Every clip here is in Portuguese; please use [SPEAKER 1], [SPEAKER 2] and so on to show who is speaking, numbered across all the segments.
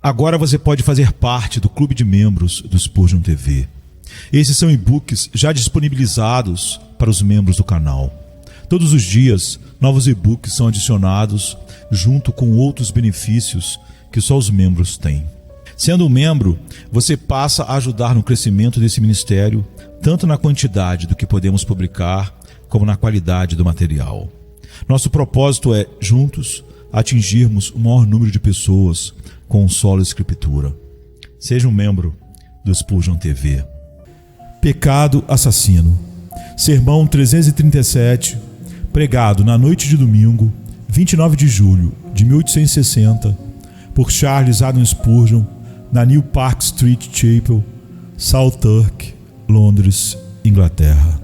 [SPEAKER 1] Agora você pode fazer parte do clube de membros do Spurgeon TV. Esses são e-books já disponibilizados para os membros do canal. Todos os dias, novos e-books são adicionados junto com outros benefícios que só os membros têm. Sendo um membro, você passa a ajudar no crescimento desse ministério, tanto na quantidade do que podemos publicar, como na qualidade do material. Nosso propósito é, juntos, atingirmos o maior número de pessoas com solo escritura. Seja um membro do Spurgeon TV. Pecado assassino. Sermão 337, pregado na noite de domingo, 29 de julho de 1860, por Charles Haddon Spurgeon, na New Park Street Chapel, Southwark, Londres, Inglaterra.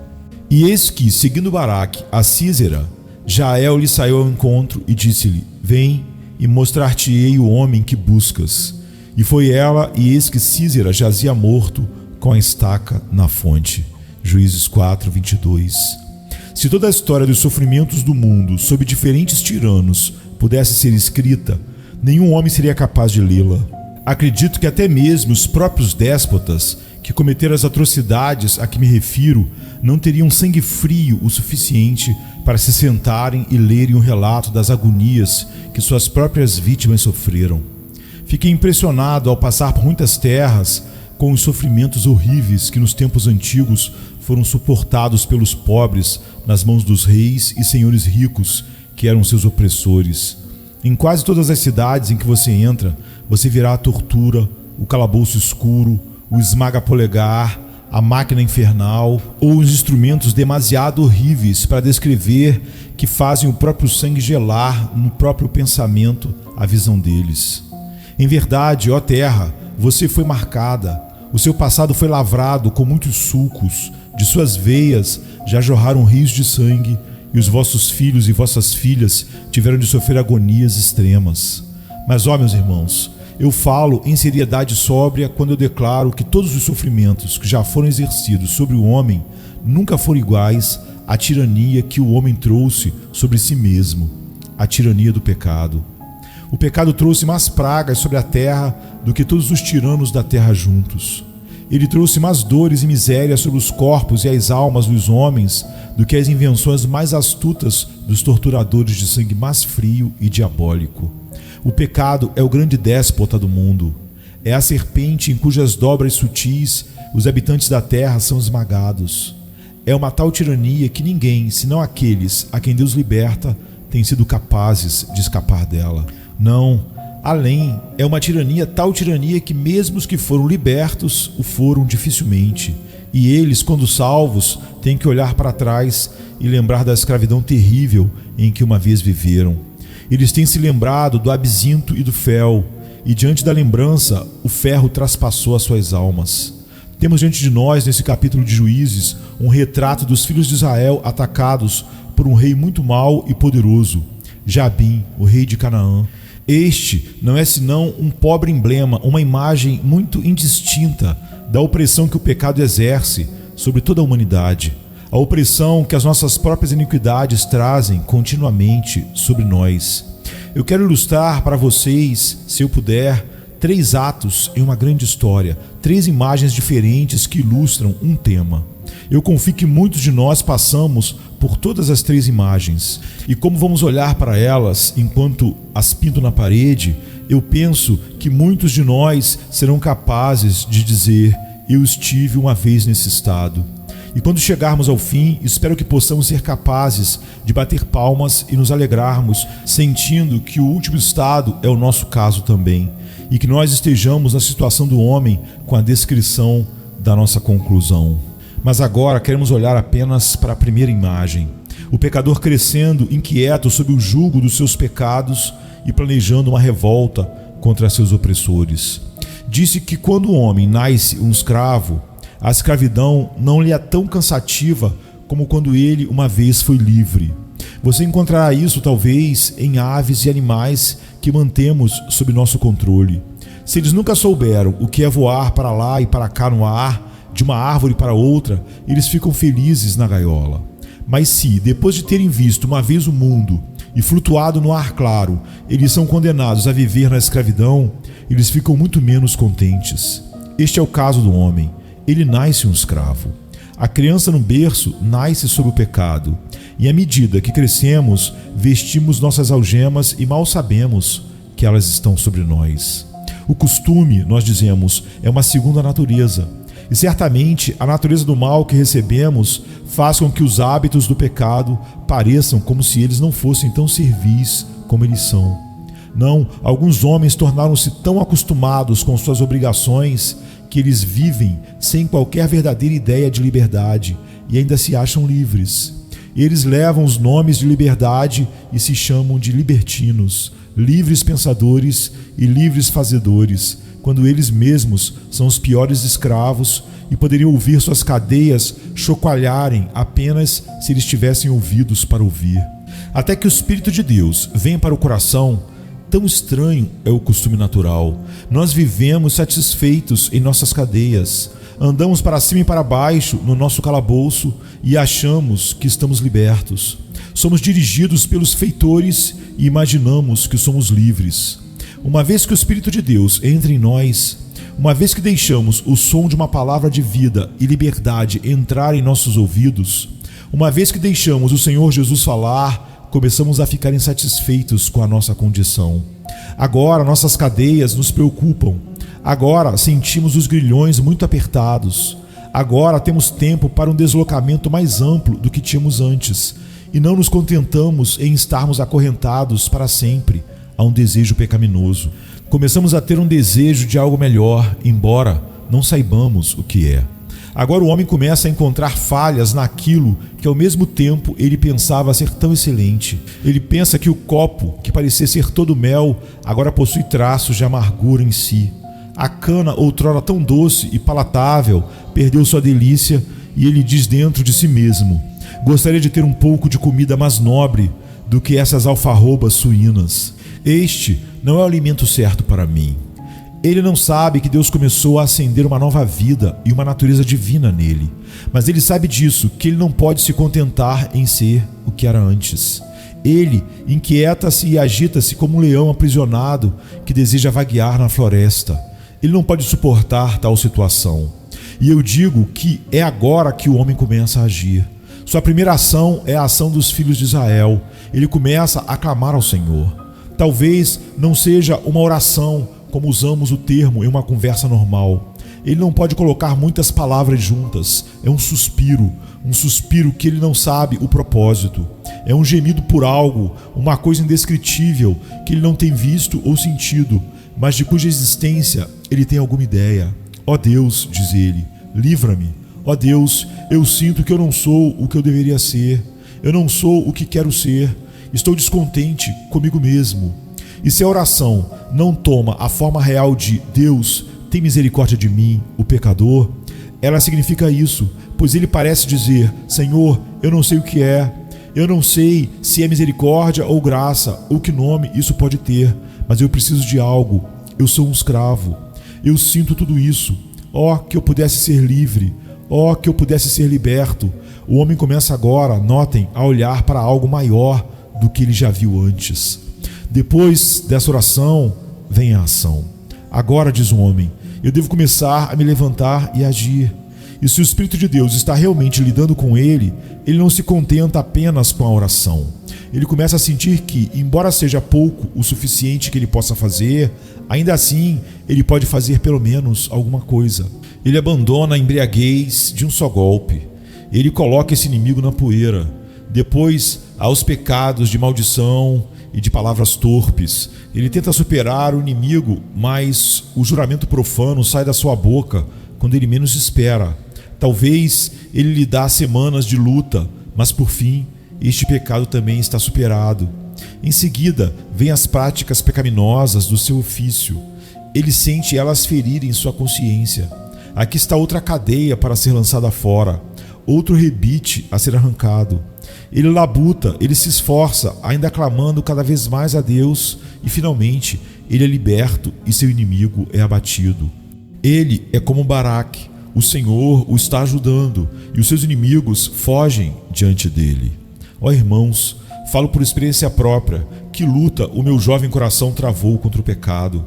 [SPEAKER 1] E eis que, seguindo Baraque a Sísera, Jael lhe saiu ao encontro e disse-lhe: Vem e mostrar-te-ei o homem que buscas. E foi ela, e eis que Sísera jazia morto com a estaca na fonte. Juízes 4, 22. Se toda a história dos sofrimentos do mundo sob diferentes tiranos pudesse ser escrita, nenhum homem seria capaz de lê-la. Acredito que até mesmo os próprios déspotas que cometeram as atrocidades a que me refiro não teriam sangue frio o suficiente para se sentarem e lerem o relato das agonias que suas próprias vítimas sofreram. Fiquei impressionado ao passar por muitas terras com os sofrimentos horríveis que nos tempos antigos foram suportados pelos pobres nas mãos dos reis e senhores ricos que eram seus opressores. Em quase todas as cidades em que você entra, você verá a tortura, o calabouço escuro, o esmaga-polegar, a máquina infernal ou os instrumentos demasiado horríveis para descrever que fazem o próprio sangue gelar no próprio pensamento a visão deles. Em verdade, ó terra, você foi marcada, o seu passado foi lavrado com muitos sulcos, de suas veias já jorraram rios de sangue, e os vossos filhos e vossas filhas tiveram de sofrer agonias extremas. Mas, ó meus irmãos, eu falo em seriedade sóbria quando eu declaro que todos os sofrimentos que já foram exercidos sobre o homem nunca foram iguais à tirania que o homem trouxe sobre si mesmo, a tirania do pecado. O pecado trouxe mais pragas sobre a terra do que todos os tiranos da terra juntos. Ele trouxe mais dores e misérias sobre os corpos e as almas dos homens do que as invenções mais astutas dos torturadores de sangue mais frio e diabólico. O pecado é o grande déspota do mundo. É a serpente em cujas dobras sutis os habitantes da terra são esmagados. É uma tal tirania que ninguém, senão aqueles a quem Deus liberta, têm sido capazes de escapar dela. Não, além, é uma tirania, tal tirania que mesmo os que foram libertos o foram dificilmente. E eles, quando salvos, têm que olhar para trás e lembrar da escravidão terrível em que uma vez viveram. Eles têm se lembrado do absinto e do fel, e diante da lembrança, o ferro traspassou as suas almas. Temos diante de nós, nesse capítulo de Juízes, um retrato dos filhos de Israel atacados por um rei muito mau e poderoso, Jabim, o rei de Canaã. Este não é senão um pobre emblema, uma imagem muito indistinta da opressão que o pecado exerce sobre toda a humanidade, a opressão que as nossas próprias iniquidades trazem continuamente sobre nós. Eu quero ilustrar para vocês, se eu puder, 3 atos em uma grande história, 3 imagens diferentes que ilustram um tema. Eu confio que muitos de nós passamos por todas as 3 imagens, e como vamos olhar para elas enquanto as pinto na parede, eu penso que muitos de nós serão capazes de dizer: eu estive uma vez nesse estado. E quando chegarmos ao fim, espero que possamos ser capazes de bater palmas e nos alegrarmos, sentindo que o último estado é o nosso caso também, e que nós estejamos na situação do homem com a descrição da nossa conclusão. Mas agora queremos olhar apenas para a primeira imagem. O pecador crescendo, inquieto sob o jugo dos seus pecados e planejando uma revolta contra seus opressores. Disse que quando o homem nasce um escravo, a escravidão não lhe é tão cansativa como quando ele uma vez foi livre. Você encontrará isso talvez em aves e animais que mantemos sob nosso controle. Se eles nunca souberam o que é voar para lá e para cá no ar, de uma árvore para outra, eles ficam felizes na gaiola. Mas se, depois de terem visto uma vez o mundo e flutuado no ar claro, eles são condenados a viver na escravidão, eles ficam muito menos contentes. Este é o caso do homem. Ele nasce um escravo. A criança no berço nasce sob o pecado, e à medida que crescemos, vestimos nossas algemas e mal sabemos que elas estão sobre nós. O costume, nós dizemos, é uma segunda natureza, e certamente a natureza do mal que recebemos faz com que os hábitos do pecado pareçam como se eles não fossem tão servis como eles são. Não, alguns homens tornaram-se tão acostumados com suas obrigações que eles vivem sem qualquer verdadeira ideia de liberdade e ainda se acham livres. Eles levam os nomes de liberdade e se chamam de libertinos, livres pensadores e livres fazedores, quando eles mesmos são os piores escravos e poderiam ouvir suas cadeias chocalharem apenas se eles tivessem ouvidos para ouvir. Até que o Espírito de Deus venha para o coração, tão estranho é o costume natural. Nós vivemos satisfeitos em nossas cadeias, andamos para cima e para baixo no nosso calabouço e achamos que estamos libertos. Somos dirigidos pelos feitores e imaginamos que somos livres. Uma vez que o Espírito de Deus entra em nós, uma vez que deixamos o som de uma palavra de vida e liberdade entrar em nossos ouvidos, uma vez que deixamos o Senhor Jesus falar, começamos a ficar insatisfeitos com a nossa condição. Agora nossas cadeias nos preocupam. Agora sentimos os grilhões muito apertados. Agora temos tempo para um deslocamento mais amplo do que tínhamos antes. E não nos contentamos em estarmos acorrentados para sempre a um desejo pecaminoso. Começamos a ter um desejo de algo melhor, embora não saibamos o que é. Agora o homem começa a encontrar falhas naquilo que ao mesmo tempo ele pensava ser tão excelente. Ele pensa que o copo, que parecia ser todo mel, agora possui traços de amargura em si. A cana, outrora tão doce e palatável, perdeu sua delícia e ele diz dentro de si mesmo: gostaria de ter um pouco de comida mais nobre do que essas alfarrobas suínas. Este não é o alimento certo para mim. Ele não sabe que Deus começou a acender uma nova vida e uma natureza divina nele. Mas ele sabe disso, que ele não pode se contentar em ser o que era antes. Ele inquieta-se e agita-se como um leão aprisionado que deseja vaguear na floresta. Ele não pode suportar tal situação. E eu digo que é agora que o homem começa a agir. Sua primeira ação é a ação dos filhos de Israel. Ele começa a clamar ao Senhor. Talvez não seja uma oração como usamos o termo em uma conversa normal. Ele não pode colocar muitas palavras juntas. É um suspiro que ele não sabe o propósito. É um gemido por algo, uma coisa indescritível que ele não tem visto ou sentido, mas de cuja existência ele tem alguma ideia. Ó Deus, diz ele, livra-me. Ó Deus, eu sinto que eu não sou o que eu deveria ser. Eu não sou o que quero ser. Estou descontente comigo mesmo. E se a oração não toma a forma real de Deus, tem misericórdia de mim, o pecador, ela significa isso, pois ele parece dizer: Senhor, eu não sei o que é, eu não sei se é misericórdia ou graça, ou que nome isso pode ter, mas eu preciso de algo, eu sou um escravo, eu sinto tudo isso. Ó, que eu pudesse ser livre, ó, que eu pudesse ser liberto. O homem começa agora, notem, a olhar para algo maior do que ele já viu antes. Depois dessa oração, vem a ação. Agora, diz o homem, eu devo começar a me levantar e agir. E se o Espírito de Deus está realmente lidando com ele, ele não se contenta apenas com a oração. Ele começa a sentir que, embora seja pouco o suficiente que ele possa fazer, ainda assim, ele pode fazer pelo menos alguma coisa. Ele abandona a embriaguez de um só golpe. Ele coloca esse inimigo na poeira. Depois, aos pecados de maldição e de palavras torpes. Ele tenta superar o inimigo, mas o juramento profano sai da sua boca quando ele menos espera. Talvez ele lhe dá semanas de luta, mas por fim, este pecado também está superado. Em seguida, vêm as práticas pecaminosas do seu ofício. Ele sente elas ferirem sua consciência. Aqui está outra cadeia para ser lançada fora, outro rebite a ser arrancado. Ele labuta, ele se esforça, ainda clamando cada vez mais a Deus, e finalmente ele é liberto e seu inimigo é abatido. Ele é como Baraque, o Senhor o está ajudando e os seus inimigos fogem diante dele. Ó irmãos, Falo por experiência própria, que luta o meu jovem coração travou contra o pecado.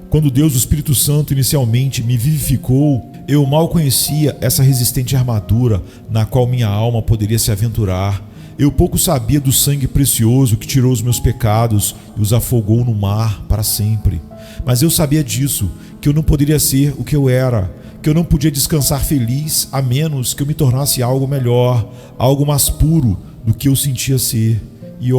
[SPEAKER 1] Quando Deus, o Espírito Santo, inicialmente me vivificou, eu mal conhecia essa resistente armadura na qual minha alma poderia se aventurar. Eu pouco sabia do sangue precioso que tirou os meus pecados e os afogou no mar para sempre. Mas eu sabia disso, que eu não poderia ser o que eu era, que eu não podia descansar feliz a menos que eu me tornasse algo melhor, algo mais puro do que eu sentia ser. E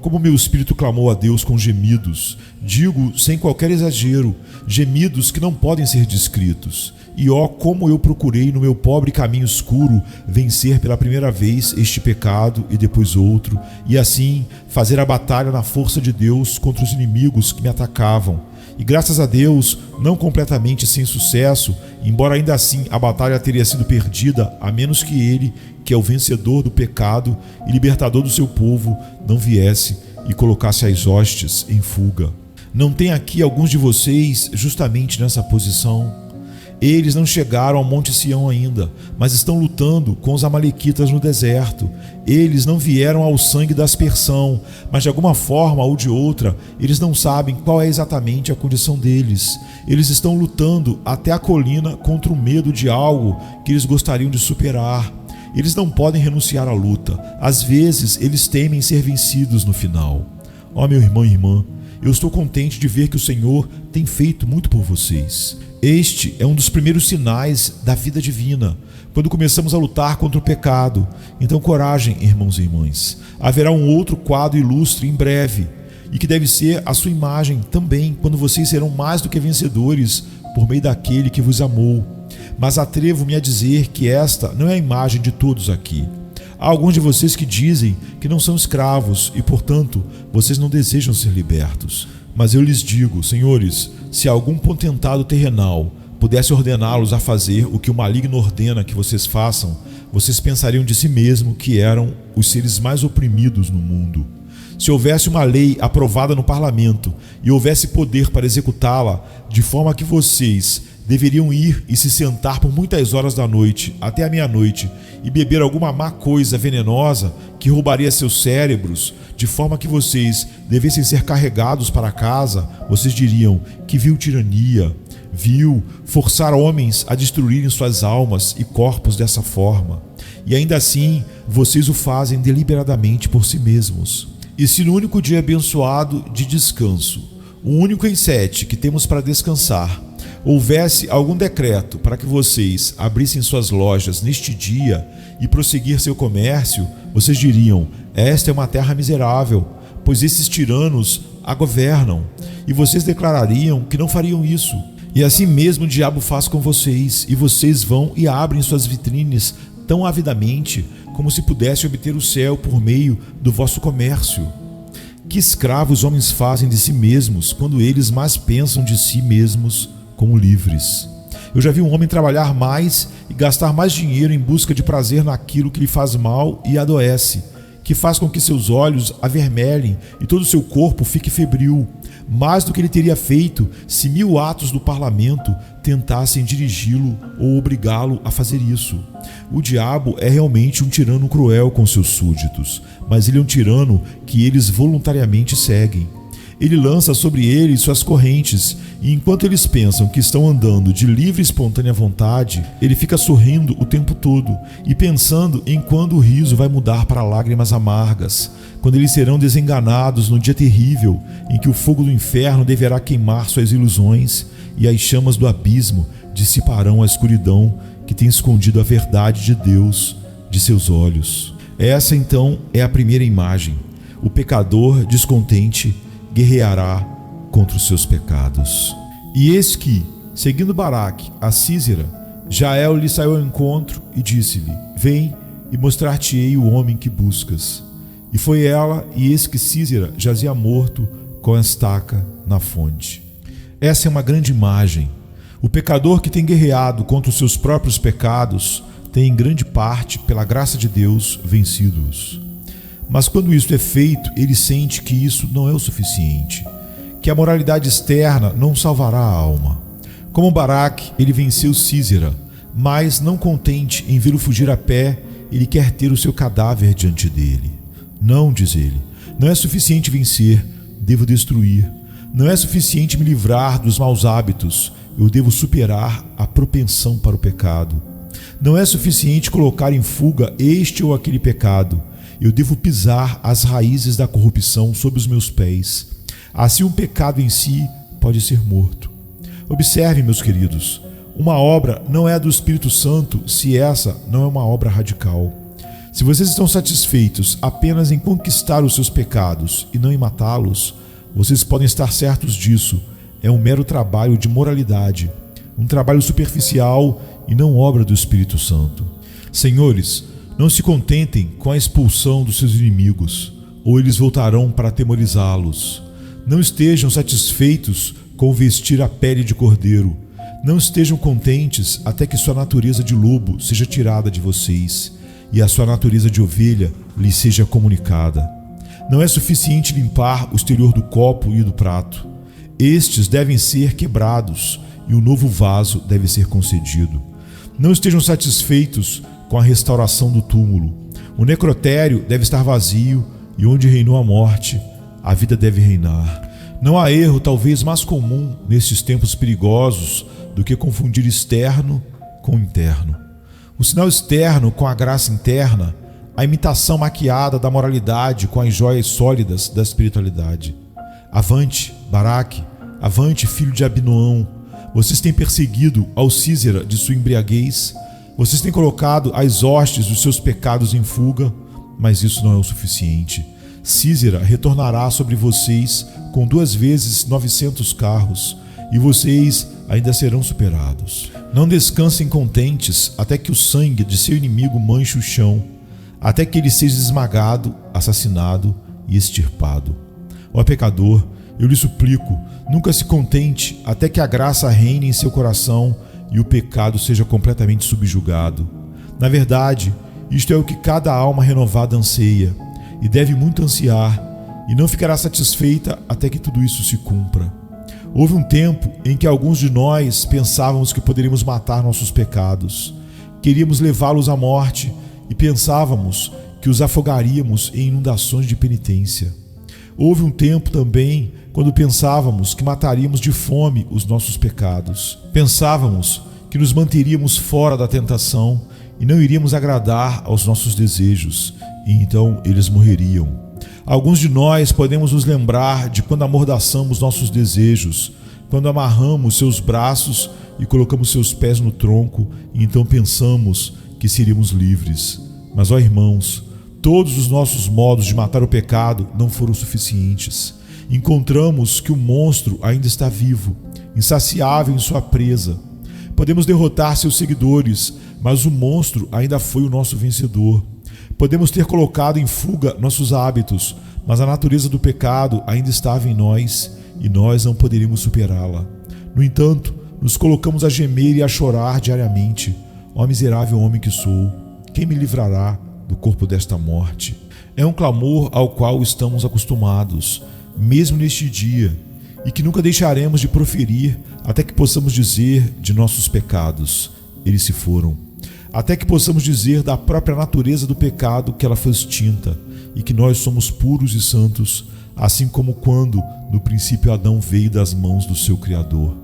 [SPEAKER 1] como meu espírito clamou a Deus com gemidos, digo sem qualquer exagero, gemidos que não podem ser descritos. E como eu procurei no meu pobre caminho escuro vencer pela primeira vez este pecado e depois outro, e assim fazer a batalha na força de Deus contra os inimigos que me atacavam. E graças a Deus, não completamente sem sucesso, embora ainda assim a batalha teria sido perdida, a menos que Ele, que é o vencedor do pecado e libertador do seu povo, não viesse e colocasse as hostes em fuga. Não tem aqui alguns de vocês justamente nessa posição? Eles não chegaram ao Monte Sião ainda, mas estão lutando com os amalequitas no deserto. Eles não vieram ao sangue da aspersão, mas de alguma forma ou de outra, eles não sabem qual é exatamente a condição deles. Eles estão lutando até a colina contra o medo de algo que eles gostariam de superar. Eles não podem renunciar à luta. Às vezes, eles temem ser vencidos no final. Meu irmão e irmã, eu estou contente de ver que o Senhor tem feito muito por vocês. Este é um dos primeiros sinais da vida divina, quando começamos a lutar contra o pecado. Então, coragem, irmãos e irmãs. Haverá um outro quadro ilustre em breve, e que deve ser a sua imagem também, quando vocês serão mais do que vencedores por meio daquele que vos amou. Mas atrevo-me a dizer que esta não é a imagem de todos aqui. Há alguns de vocês que dizem que não são escravos e, portanto, vocês não desejam ser libertos. Mas eu lhes digo, senhores, se algum potentado terrenal pudesse ordená-los a fazer o que o maligno ordena que vocês façam, vocês pensariam de si mesmo que eram os seres mais oprimidos no mundo. Se houvesse uma lei aprovada no parlamento e houvesse poder para executá-la, de forma que vocês deveriam ir e se sentar por muitas horas da noite até a meia-noite e beber alguma má coisa venenosa que roubaria seus cérebros, de forma que vocês devessem ser carregados para casa, vocês diriam que vil tirania, vil forçar homens a destruírem suas almas e corpos dessa forma. E ainda assim, vocês o fazem deliberadamente por si mesmos. E se no único dia abençoado de descanso, o único em 7 que temos para descansar, houvesse algum decreto para que vocês abrissem suas lojas neste dia e prosseguir seu comércio, vocês diriam: esta é uma terra miserável, pois esses tiranos a governam. E vocês declarariam que não fariam isso. E assim mesmo o diabo faz com vocês, e vocês vão e abrem suas vitrines tão avidamente como se pudessem obter o céu por meio do vosso comércio. Que escravos homens fazem de si mesmos quando eles mais pensam de si mesmos como livres. Eu já vi um homem trabalhar mais e gastar mais dinheiro em busca de prazer naquilo que lhe faz mal e adoece, que faz com que seus olhos avermelhem e todo o seu corpo fique febril, mais do que ele teria feito se 1000 atos do parlamento tentassem dirigi-lo ou obrigá-lo a fazer isso. O diabo é realmente um tirano cruel com seus súditos, mas ele é um tirano que eles voluntariamente seguem. Ele lança sobre eles suas correntes, e enquanto eles pensam que estão andando de livre e espontânea vontade, ele fica sorrindo o tempo todo e pensando em quando o riso vai mudar para lágrimas amargas, quando eles serão desenganados no dia terrível em que o fogo do inferno deverá queimar suas ilusões e as chamas do abismo dissiparão a escuridão que tem escondido a verdade de Deus de seus olhos. Essa então é a primeira imagem. O pecador descontente guerreará contra os seus pecados. E eis que, seguindo Baraque a Sísera, Jael lhe saiu ao encontro e disse-lhe: vem e mostrar-te-ei o homem que buscas. E foi ela, e eis que Sísera jazia morto com a estaca na fonte. Essa é uma grande imagem. O pecador que tem guerreado contra os seus próprios pecados tem em grande parte, pela graça de Deus, vencido-os. Mas quando isso é feito, ele sente que isso não é o suficiente, que a moralidade externa não salvará a alma. Como Baraque, ele venceu Sísera, mas não contente em vê-lo fugir a pé, ele quer ter o seu cadáver diante dele. Não, diz ele, Não é suficiente vencer, devo destruir. Não é suficiente me livrar dos maus hábitos, eu devo superar a propensão para o pecado. Não é suficiente colocar em fuga este ou aquele pecado, eu devo pisar as raízes da corrupção sob os meus pés. Assim, um pecado em si pode ser morto. Observe, meus queridos, uma obra não é do Espírito Santo se essa não é uma obra radical. Se vocês estão satisfeitos apenas em conquistar os seus pecados e não em matá-los, vocês podem estar certos disso. É um mero trabalho de moralidade, um trabalho superficial e não obra do Espírito Santo. Senhores, não se contentem com a expulsão dos seus inimigos, ou eles voltarão para atemorizá-los. Não estejam satisfeitos com vestir a pele de cordeiro. Não estejam contentes até que sua natureza de lobo seja tirada de vocês e a sua natureza de ovelha lhes seja comunicada. Não é suficiente limpar o exterior do copo e do prato. Estes devem ser quebrados e um novo vaso deve ser concedido. Não estejam satisfeitos com a restauração do túmulo. O necrotério deve estar vazio e onde reinou a morte, a vida deve reinar. Não há erro talvez mais comum nesses tempos perigosos do que confundir externo com interno. O sinal externo com a graça interna, a imitação maquiada da moralidade com as joias sólidas da espiritualidade. Avante, Baraque, avante, filho de Abinoão. Vocês têm perseguido ao Císera de sua embriaguez, vocês têm colocado as hostes dos seus pecados em fuga, mas isso não é o suficiente. Císera retornará sobre vocês com 2 vezes 900 carros, e vocês ainda serão superados. Não descansem contentes até que o sangue de seu inimigo manche o chão, até que ele seja esmagado, assassinado e extirpado. Ó pecador, eu lhe suplico, nunca se contente até que a graça reine em seu coração e o pecado seja completamente subjugado. Na verdade, isto é o que cada alma renovada anseia, e deve muito ansiar, e não ficará satisfeita até que tudo isso se cumpra. Houve um tempo em que alguns de nós pensávamos que poderíamos matar nossos pecados. Queríamos levá-los à morte e pensávamos que os afogaríamos em inundações de penitência. Houve um tempo também quando pensávamos que mataríamos de fome os nossos pecados. Pensávamos que nos manteríamos fora da tentação e não iríamos agradar aos nossos desejos, e então eles morreriam. Alguns de nós podemos nos lembrar de quando amordaçamos nossos desejos, quando amarramos seus braços e colocamos seus pés no tronco, e então pensamos que seríamos livres. Mas, ó irmãos, todos os nossos modos de matar o pecado não foram suficientes. Encontramos que o monstro ainda está vivo, insaciável em sua presa. Podemos derrotar seus seguidores, mas o monstro ainda foi o nosso vencedor. Podemos ter colocado em fuga nossos hábitos, mas a natureza do pecado ainda estava em nós e nós não poderíamos superá-la. No entanto, nos colocamos a gemer e a chorar diariamente. Ó miserável homem que sou, quem me livrará do corpo desta morte? É um clamor ao qual estamos acostumados, mesmo neste dia, e que nunca deixaremos de proferir até que possamos dizer de nossos pecados: eles se foram. Até que possamos dizer da própria natureza do pecado que ela foi extinta e que nós somos puros e santos, assim como quando, no princípio, Adão veio das mãos do seu Criador.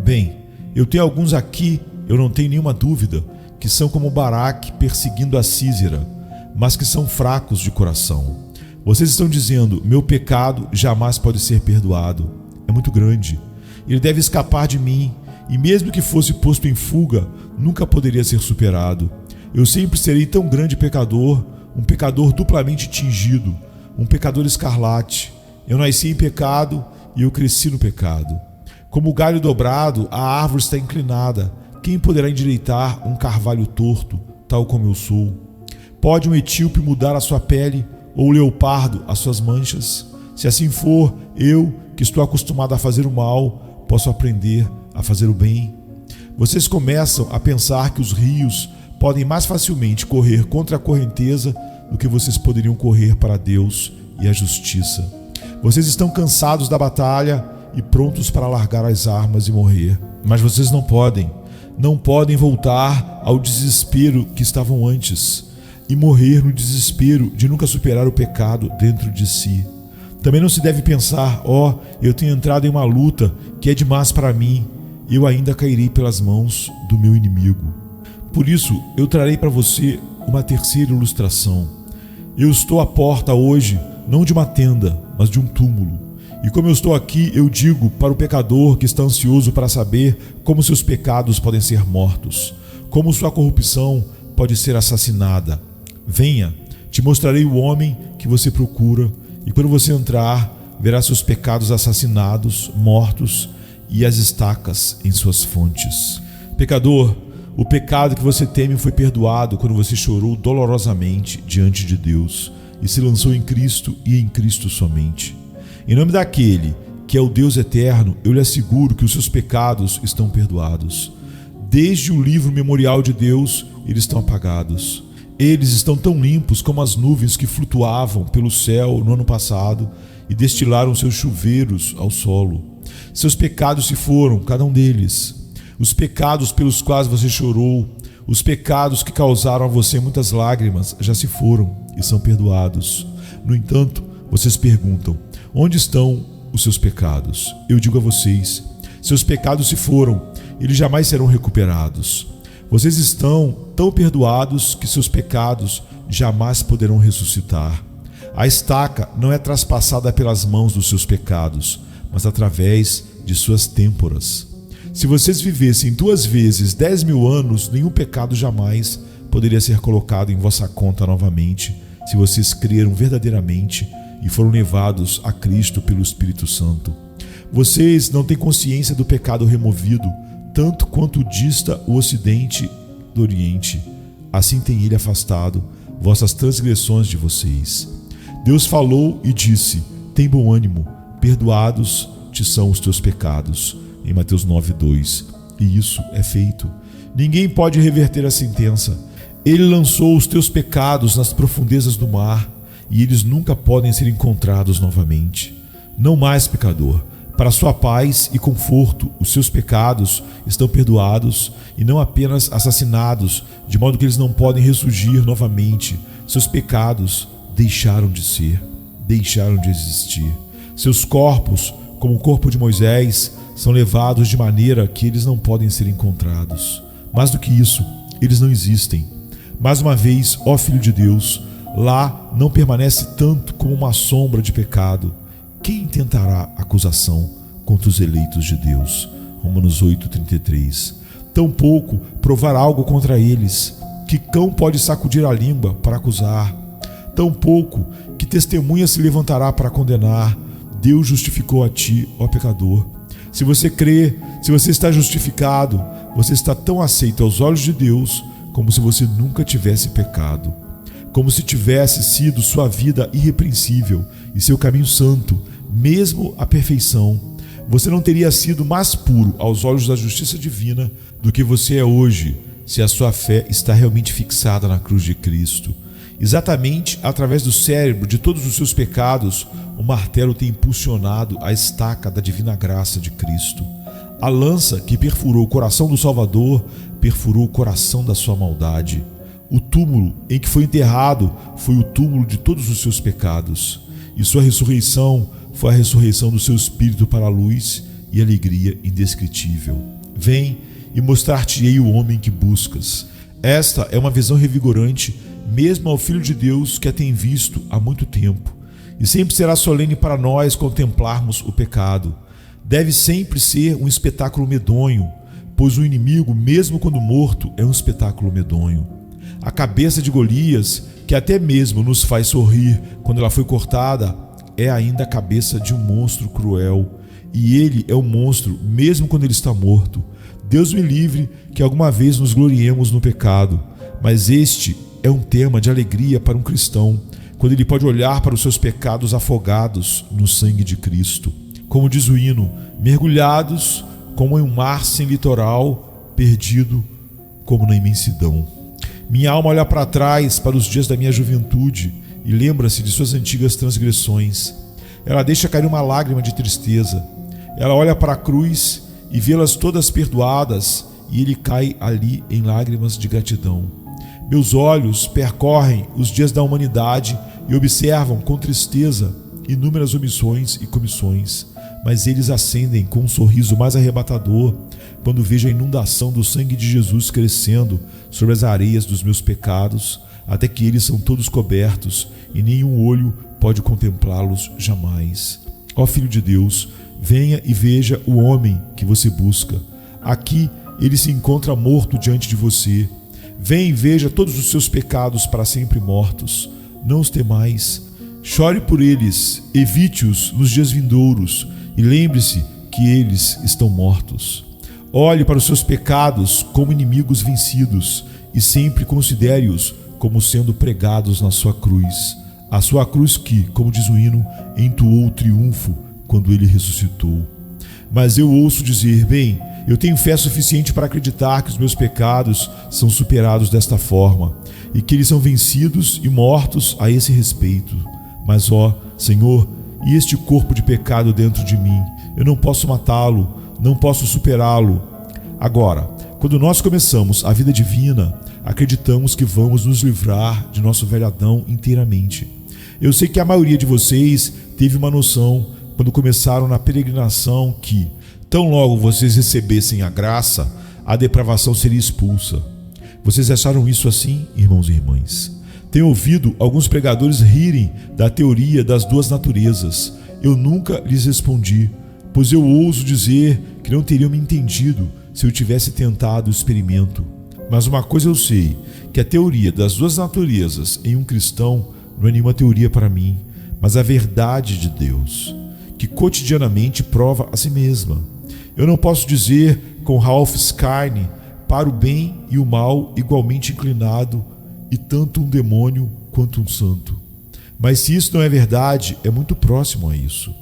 [SPEAKER 1] Bem, eu tenho alguns aqui, eu não tenho nenhuma dúvida, que são como Baraque perseguindo a Císera, mas que são fracos de coração. Vocês estão dizendo: meu pecado jamais pode ser perdoado, é muito grande, ele deve escapar de mim, e mesmo que fosse posto em fuga, nunca poderia ser superado. Eu sempre serei tão grande pecador, um pecador duplamente tingido, um pecador escarlate. Eu nasci em pecado e eu cresci no pecado. Como o galho dobrado, a árvore está inclinada. Quem poderá endireitar um carvalho torto, tal como eu sou? Pode um etíope mudar a sua pele, ou o leopardo as suas manchas? Se assim for, eu, que estou acostumado a fazer o mal, posso aprender a fazer o bem. Vocês começam a pensar que os rios podem mais facilmente correr contra a correnteza do que vocês poderiam correr para Deus e a justiça. Vocês estão cansados da batalha e prontos para largar as armas e morrer. Mas vocês não podem voltar ao desespero que estavam antes. e morrer no desespero de nunca superar o pecado dentro de si. Também não se deve pensar: eu tenho entrado em uma luta que é demais para mim, eu ainda cairei pelas mãos do meu inimigo. Por isso, eu trarei para você uma terceira ilustração. Eu estou à porta hoje, não de uma tenda, mas de um túmulo. E como eu estou aqui, eu digo para o pecador que está ansioso para saber como seus pecados podem ser mortos, como sua corrupção pode ser assassinada: venha, te mostrarei o homem que você procura, e quando você entrar, verá seus pecados assassinados, mortos, e as estacas em suas fontes. Pecador, o pecado que você teme foi perdoado quando você chorou dolorosamente diante de Deus e se lançou em Cristo e em Cristo somente. Em nome daquele que é o Deus eterno, eu lhe asseguro que os seus pecados estão perdoados. Desde o livro memorial de Deus, eles estão apagados. Eles estão tão limpos como as nuvens que flutuavam pelo céu no ano passado e destilaram seus chuveiros ao solo. Seus pecados se foram, cada um deles. Os pecados pelos quais você chorou, os pecados que causaram a você muitas lágrimas, já se foram e são perdoados. No entanto, vocês perguntam: onde estão os seus pecados? Eu digo a vocês: seus pecados se foram, eles jamais serão recuperados. Vocês estão tão perdoados que seus pecados jamais poderão ressuscitar. A estaca não é traspassada pelas mãos dos seus pecados, mas através de suas têmporas. Se vocês vivessem 2 vezes 10.000 anos, nenhum pecado jamais poderia ser colocado em vossa conta novamente, se vocês creram verdadeiramente e foram levados a Cristo pelo Espírito Santo. Vocês não têm consciência do pecado removido, tanto quanto dista o Ocidente do Oriente. Assim tem ele afastado vossas transgressões de vocês. Deus falou e disse: tem bom ânimo, perdoados te são os teus pecados, em Mateus 9:2. E isso é feito. Ninguém pode reverter a sentença. Ele lançou os teus pecados nas profundezas do mar, e eles nunca podem ser encontrados novamente. Não mais, pecador. Para sua paz e conforto, os seus pecados estão perdoados e não apenas assassinados, de modo que eles não podem ressurgir novamente. Seus pecados deixaram de ser, deixaram de existir. Seus corpos, como o corpo de Moisés, são levados de maneira que eles não podem ser encontrados. Mais do que isso, eles não existem. Mais uma vez, ó Filho de Deus, lá não permanece tanto como uma sombra de pecado. Quem intentará acusação contra os eleitos de Deus? Romanos 8:33. Tampouco provar algo contra eles. Que cão pode sacudir a língua para acusar? Tampouco que testemunha se levantará para condenar? Deus justificou a ti, ó pecador. Se você crê, se você está justificado, você está tão aceito aos olhos de Deus como se você nunca tivesse pecado, como se tivesse sido sua vida irrepreensível e seu caminho santo, mesmo a perfeição. Você não teria sido mais puro aos olhos da justiça divina do que você é hoje, se a sua fé está realmente fixada na cruz de Cristo. Exatamente através do cérebro de todos os seus pecados, o martelo tem impulsionado a estaca da divina graça de Cristo. A lança que perfurou o coração do Salvador perfurou o coração da sua maldade. O túmulo em que foi enterrado foi o túmulo de todos os seus pecados. E sua ressurreição foi a ressurreição do seu espírito para a luz e alegria indescritível. Vem e mostrar-te-ei o homem que buscas. Esta é uma visão revigorante, mesmo ao Filho de Deus que a tem visto há muito tempo. E sempre será solene para nós contemplarmos o pecado. Deve sempre ser um espetáculo medonho, pois o inimigo, mesmo quando morto, é um espetáculo medonho. A cabeça de Golias, que até mesmo nos faz sorrir quando ela foi cortada, é ainda a cabeça de um monstro cruel. E ele é um monstro mesmo quando ele está morto. Deus me livre que alguma vez nos gloriemos no pecado, mas este é um tema de alegria para um cristão, quando ele pode olhar para os seus pecados afogados no sangue de Cristo. Como diz o hino, mergulhados como em um mar sem litoral, perdido como na imensidão. Minha alma olha para trás, para os dias da minha juventude, e lembra-se de suas antigas transgressões. Ela deixa cair uma lágrima de tristeza. Ela olha para a cruz e vê-las todas perdoadas, e ele cai ali em lágrimas de gratidão. Meus olhos percorrem os dias da humanidade e observam com tristeza inúmeras omissões e comissões, mas eles acendem com um sorriso mais arrebatador quando vejo a inundação do sangue de Jesus crescendo sobre as areias dos meus pecados, até que eles são todos cobertos e nenhum olho pode contemplá-los jamais. Ó Filho de Deus, venha e veja o homem que você busca. Aqui ele se encontra morto diante de você. Venha e veja todos os seus pecados para sempre mortos. Não os temais. Chore por eles, evite-os nos dias vindouros e lembre-se que eles estão mortos. Olhe para os seus pecados como inimigos vencidos e sempre considere-os como sendo pregados na sua cruz. A sua cruz que, como diz o hino, entoou o triunfo quando ele ressuscitou. Mas eu ouço dizer, bem, eu tenho fé suficiente para acreditar que os meus pecados são superados desta forma e que eles são vencidos e mortos a esse respeito. Mas, ó Senhor, e este corpo de pecado dentro de mim? Eu não posso matá-lo, não posso superá-lo. Agora, quando nós começamos a vida divina, acreditamos que vamos nos livrar de nosso velho Adão inteiramente. Eu sei que a maioria de vocês teve uma noção quando começaram na peregrinação que, tão logo vocês recebessem a graça, a depravação seria expulsa. Vocês acharam isso assim, irmãos e irmãs? Tenho ouvido alguns pregadores rirem da teoria das duas naturezas. Eu nunca lhes respondi, pois eu ouso dizer que não teriam me entendido se eu tivesse tentado o experimento. Mas uma coisa eu sei, que a teoria das duas naturezas em um cristão não é nenhuma teoria para mim, mas a verdade de Deus, que cotidianamente prova a si mesma. Eu não posso dizer com Ralph Stein, para o bem e o mal igualmente inclinado, e tanto um demônio quanto um santo. Mas se isso não é verdade, é muito próximo a isso.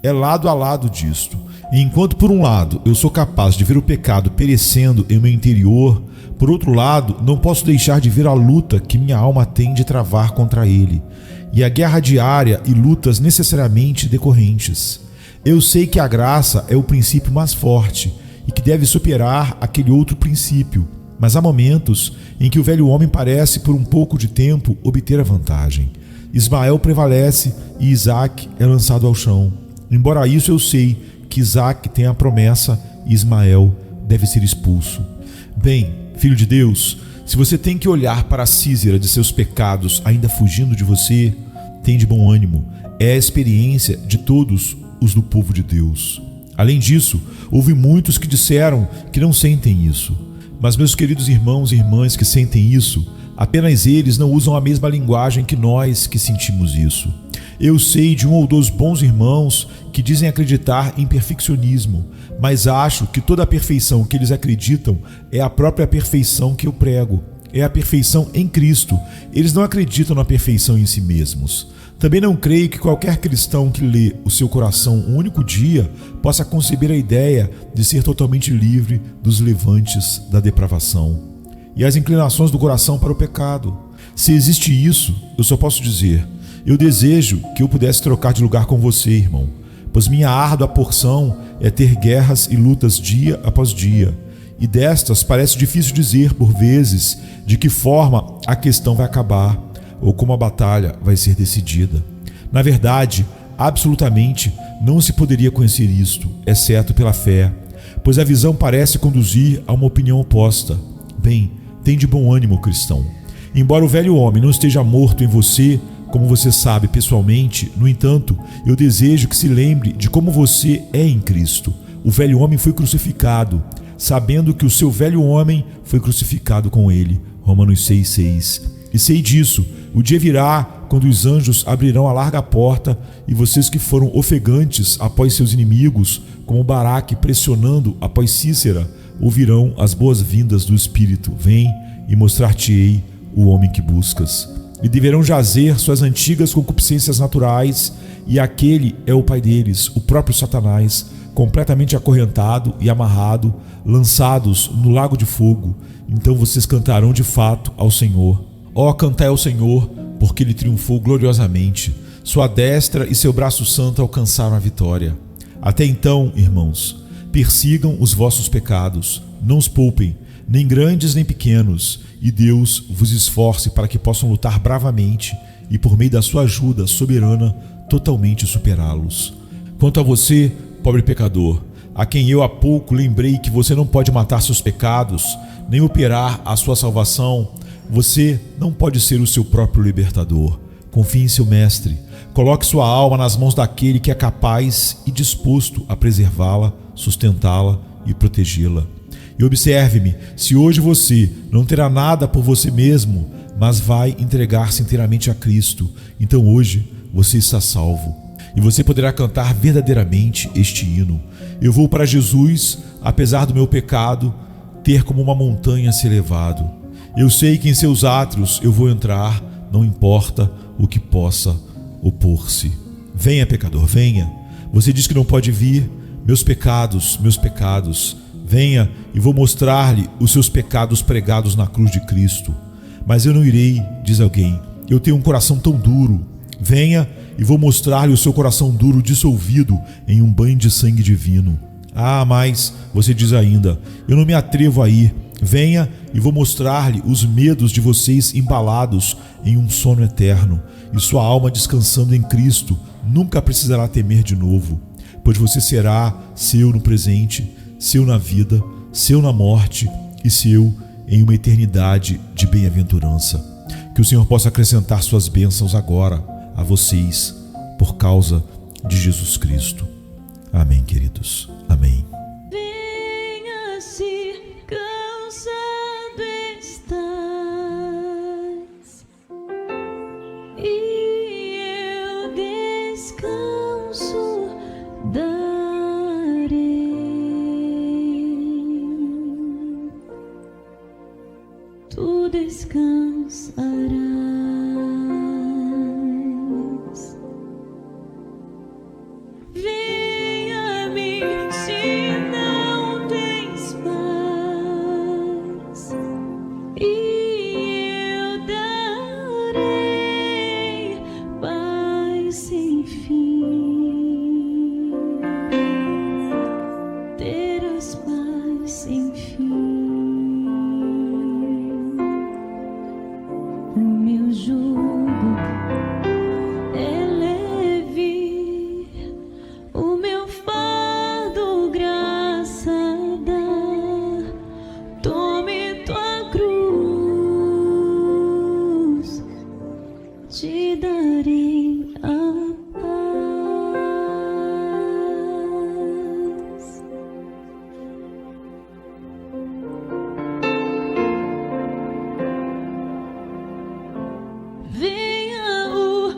[SPEAKER 1] É lado a lado disto. E enquanto por um lado eu sou capaz de ver o pecado perecendo em meu interior, por outro lado não posso deixar de ver a luta que minha alma tem de travar contra ele, e a guerra diária e lutas necessariamente decorrentes. Eu sei que a graça é o princípio mais forte e que deve superar aquele outro princípio, mas há momentos em que o velho homem parece por um pouco de tempo obter a vantagem. Ismael prevalece e Isaac é lançado ao chão. Embora isso eu sei que Isaac tem a promessa e Ismael deve ser expulso. Bem, filho de Deus, se você tem que olhar para a císera de seus pecados ainda fugindo de você, tem de bom ânimo. É a experiência de todos os do povo de Deus. Além disso, houve muitos que disseram que não sentem isso. Mas meus queridos irmãos e irmãs que sentem isso, apenas eles não usam a mesma linguagem que nós que sentimos isso. Eu sei de um ou dois bons irmãos que dizem acreditar em perfeccionismo, mas acho que toda a perfeição que eles acreditam é a própria perfeição que eu prego. É a perfeição em Cristo. Eles não acreditam na perfeição em si mesmos. Também não creio que qualquer cristão que lê o seu coração um único dia possa conceber a ideia de ser totalmente livre dos levantes da depravação e as inclinações do coração para o pecado. Se existe isso, eu só posso dizer: eu desejo que eu pudesse trocar de lugar com você, irmão, pois minha árdua porção é ter guerras e lutas dia após dia, e destas parece difícil dizer, por vezes, de que forma a questão vai acabar ou como a batalha vai ser decidida. Na verdade, absolutamente não se poderia conhecer isto, exceto pela fé, pois a visão parece conduzir a uma opinião oposta. Bem, tem de bom ânimo, cristão. Embora o velho homem não esteja morto em você, como você sabe pessoalmente, no entanto, eu desejo que se lembre de como você é em Cristo. O velho homem foi crucificado, sabendo que o seu velho homem foi crucificado com ele. Romanos 6,6. E sei disso, o dia virá quando os anjos abrirão a larga porta e vocês que foram ofegantes após seus inimigos, como Baraque pressionando após Cícera, ouvirão as boas-vindas do Espírito. Vem e mostrar-te-ei o homem que buscas. E deverão jazer suas antigas concupiscências naturais, e aquele é o pai deles, o próprio Satanás, completamente acorrentado e amarrado, lançados no lago de fogo. Então vocês cantarão de fato ao Senhor. Ó, cantai ao Senhor, porque Ele triunfou gloriosamente. Sua destra e seu braço santo alcançaram a vitória. Até então, irmãos, persigam os vossos pecados, não os poupem, nem grandes nem pequenos, e Deus vos esforce para que possam lutar bravamente e, por meio da sua ajuda soberana, totalmente superá-los. Quanto a você, pobre pecador, a quem eu há pouco lembrei que você não pode matar seus pecados, nem operar a sua salvação, você não pode ser o seu próprio libertador. Confie em seu mestre, coloque sua alma nas mãos daquele que é capaz e disposto a preservá-la, sustentá-la e protegê-la. E observe-me, se hoje você não terá nada por você mesmo, mas vai entregar-se inteiramente a Cristo, então hoje você está salvo. E você poderá cantar verdadeiramente este hino: eu vou para Jesus, apesar do meu pecado ter como uma montanha se elevado. Eu sei que em seus átrios eu vou entrar, não importa o que possa opor-se. Venha, pecador, venha. Você diz que não pode vir. Meus pecados, venha e vou mostrar-lhe os seus pecados pregados na cruz de Cristo. Mas eu não irei, diz alguém, eu tenho um coração tão duro. Venha e vou mostrar-lhe o seu coração duro dissolvido em um banho de sangue divino. Ah, mas você diz ainda, eu não me atrevo a ir. Venha e vou mostrar-lhe os medos de vocês embalados em um sono eterno, e sua alma descansando em Cristo nunca precisará temer de novo, pois você será seu no presente, seu na vida, seu na morte e seu em uma eternidade de bem-aventurança. Que o Senhor possa acrescentar suas bênçãos agora a vocês, por causa de Jesus Cristo. Amém, queridos. Amém.
[SPEAKER 2] Venha, se cansado estás, e eu descanso darei. Tu descansarás. Venha-me se não tens paz, e eu darei paz sem fim. Terás paz sem fim. O meu jugo é leve, o meu fardo graça dá. Tome tua cruz, te darei a paz. Venha o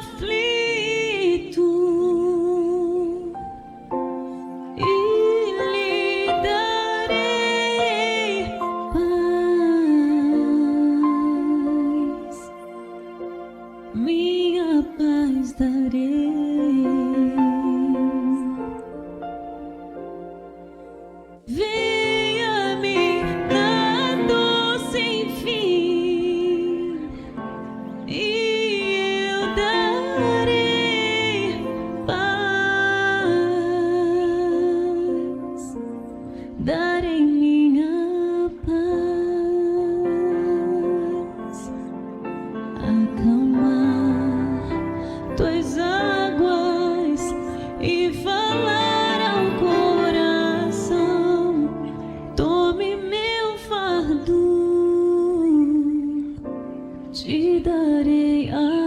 [SPEAKER 2] aflito e lhe darei paz, minha paz darei. Venha-me na dor sem fim, e eu darei paz, darei minha paz. Acalmar tuas águas e falar ao coração: tome meu fardo, te darei a